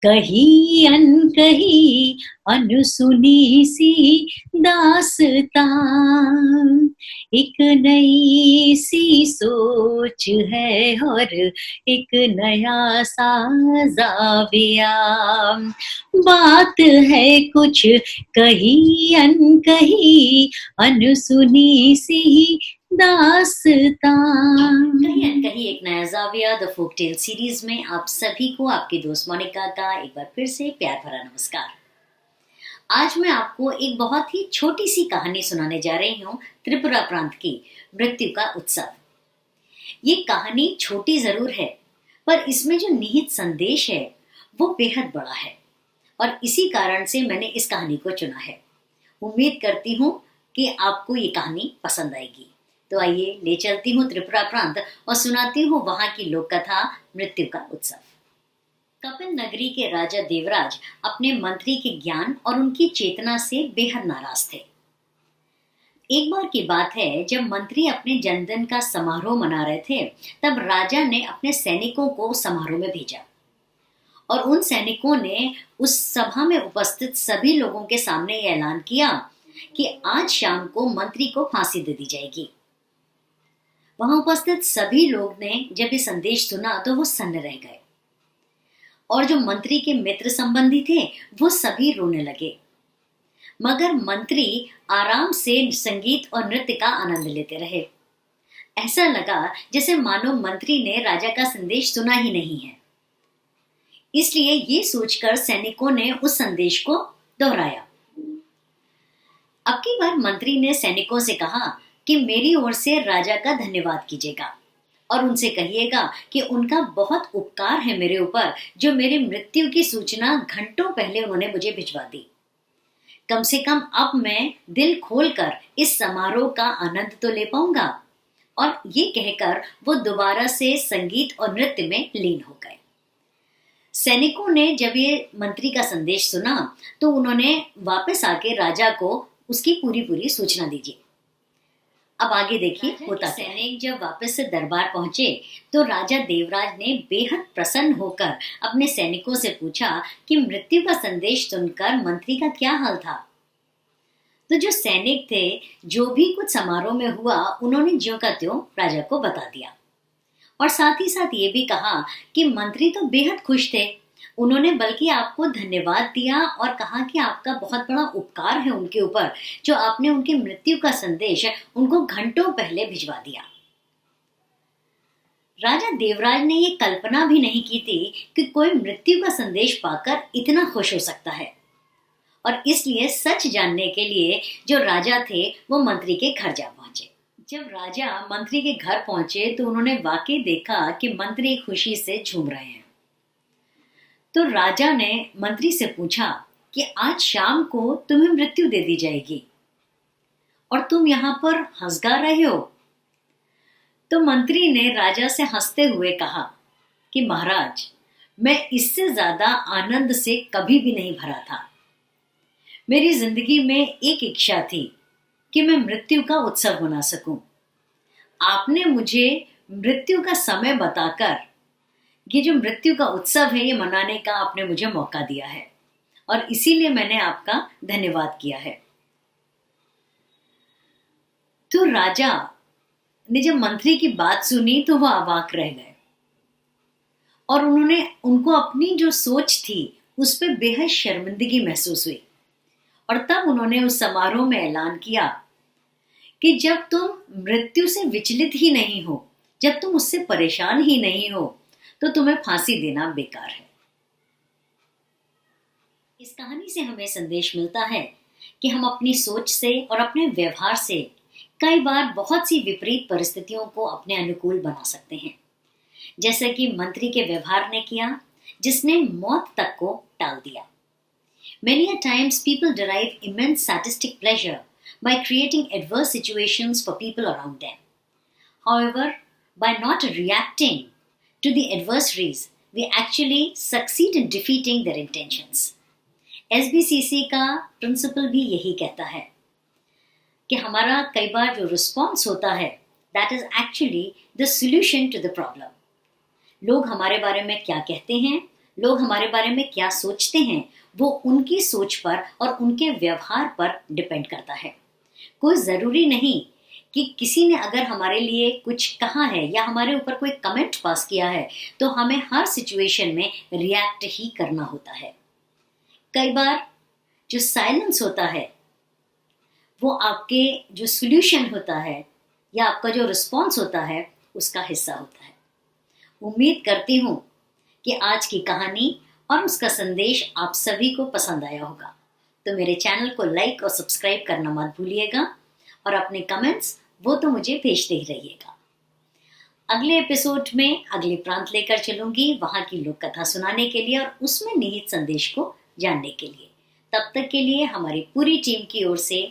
कहीं अनकही अनसुनी सी दास्तां, एक नई सी सोच है और एक नया सा जाविया। बात है कुछ कहीं अनकही अनसुनी सी दास्तां। कहीं अनकहीं एक नया जाविया द फोक टेल सीरीज में आप सभी को आपकी दोस्त मोनिका का एक बार फिर से प्यार भरा नमस्कार। आज मैं आपको एक बहुत ही छोटी सी कहानी सुनाने जा रही हूँ, त्रिपुरा प्रांत की मृत्यु का उत्सव। ये कहानी छोटी जरूर है, पर इसमें जो निहित संदेश है वो बेहद बड़ा है और इसी कारण से मैंने इस कहानी को चुना है। उम्मीद करती हूँ कि आपको ये कहानी पसंद आएगी। तो आइए ले चलती हूँ त्रिपुरा प्रांत और सुनाती हूँ वहां की लोक कथा मृत्यु का उत्सव। कपिल नगरी के राजा देवराज अपने मंत्री के ज्ञान और उनकी चेतना से बेहद नाराज थे। एक बार की बात है, जब मंत्री अपने जन्मदिन का समारोह मना रहे थे, तब राजा ने अपने सैनिकों को समारोह में भेजा और उन सैनिकों ने उस सभा में उपस्थित सभी लोगों के सामने यह ऐलान किया कि आज शाम को मंत्री को फांसी दे दी जाएगी। वहां उपस्थित सभी लोग ने जब ये संदेश सुना तो वो सन्न रह गए और जो मंत्री के मित्र संबंधी थे वो सभी रोने लगे, मगर मंत्री आराम से संगीत और नृत्य का आनंद लेते रहे। ऐसा लगा जैसे मानो मंत्री ने राजा का संदेश सुना ही नहीं है। इसलिए ये सोचकर सैनिकों ने उस संदेश को दोहराया। अब की बार मंत्री ने सैनिकों से कहा कि मेरी ओर से राजा का धन्यवाद कीजिएगा और उनसे कहिएगा कि उनका बहुत उपकार है मेरे ऊपर, जो मेरी मृत्यु की सूचना घंटों पहले उन्होंने मुझे भिजवा दी। कम से कम अब मैं दिल खोलकर इस समारोह का आनंद तो ले पाऊंगा। और ये कहकर वो दोबारा से संगीत और नृत्य में लीन हो गए। सैनिकों ने जब ये मंत्री का संदेश सुना तो उन्होंने वापस आके राजा को उसकी पूरी पूरी सूचना दी। अब आगे देखिए होता क्या है। सैनिक जब वापस से दरबार पहुंचे तो राजा देवराज ने बेहद प्रसन्न होकर अपने सैनिकों से पूछा कि मृत्यु का संदेश सुनकर मंत्री का क्या हाल था। तो जो सैनिक थे, जो भी कुछ समारोह में हुआ, उन्होंने ज्यों का त्यों राजा को बता दिया और साथ ही साथ ये भी कहा कि मंत्री तो बेहद खुश थे। उन्होंने बल्कि आपको धन्यवाद दिया और कहा कि आपका बहुत बड़ा उपकार है उनके ऊपर, जो आपने उनकी मृत्यु का संदेश उनको घंटों पहले भिजवा दिया। राजा देवराज ने ये कल्पना भी नहीं की थी कि कोई मृत्यु का संदेश पाकर इतना खुश हो सकता है और इसलिए सच जानने के लिए जो राजा थे वो मंत्री के घर जा पहुंचे। जब राजा मंत्री के घर पहुंचे तो उन्होंने वाकई देखा कि मंत्री खुशी से झूम रहे हैं। तो राजा ने मंत्री से पूछा कि आज शाम को तुम्हें मृत्यु दे दी जाएगी और तुम यहाँ पर हंसगा रहे हो। तो मंत्री ने राजा से हंसते हुए कहा कि महाराज, मैं इससे ज्यादा आनंद से कभी भी नहीं भरा था। मेरी जिंदगी में एक इच्छा थी कि मैं मृत्यु का उत्सव मना सकूं। आपने मुझे मृत्यु का समय बताकर ये जो मृत्यु का उत्सव है ये मनाने का आपने मुझे मौका दिया है और इसीलिए मैंने आपका धन्यवाद किया है। तो राजा ने जब मंत्री की बात सुनी तो वह अवाक रह गए और उनको अपनी जो सोच थी उस पर बेहद शर्मिंदगी महसूस हुई और तब उन्होंने उस समारोह में ऐलान किया कि जब तुम मृत्यु से विचलित ही नहीं हो, जब तुम उससे परेशान ही नहीं हो, तो तुम्हें फांसी देना बेकार है। इस कहानी से हमें संदेश मिलता है कि हम अपनी सोच से और अपने व्यवहार से कई बार बहुत सी विपरीत परिस्थितियों को अपने अनुकूल बना सकते हैं, जैसे कि मंत्री के व्यवहार ने किया, जिसने मौत तक को टाल दिया। Many a times people derive immense sadistic pleasure by creating adverse situations for people around them. However, by not reacting to the adversaries, we actually succeed in defeating their intentions. SBCC का principal भी यही कहता है कि हमारा कई बार जो response होता है, that is actually the solution to the problem. लोग हमारे बारे में क्या कहते हैं, लोग हमारे बारे में क्या सोचते हैं वो उनकी सोच पर और उनके व्यवहार पर डिपेंड करता है। कोई ज़रूरी नहीं कि किसी ने अगर हमारे लिए कुछ कहा है या हमारे ऊपर कोई कमेंट पास किया है तो हमें हर सिचुएशन में रिएक्ट ही करना होता है। कई बार जो साइलेंस होता है वो आपके जो सॉल्यूशन होता है या आपका जो रिस्पॉन्स होता है उसका हिस्सा होता है। उम्मीद करती हूँ कि आज की कहानी और उसका संदेश आप सभी को पसंद आया होगा। तो मेरे चैनल को लाइक और सब्सक्राइब करना मत भूलिएगा और अपने कमेंट्स वो तो मुझे भेजते ही रहिएगा। अगले एपिसोड में अगले प्रांत लेकर चलूंगी, वहां की लोक कथा सुनाने के लिए और उसमें निहित संदेश को जानने के लिए। तब तक के लिए हमारी पूरी टीम की ओर से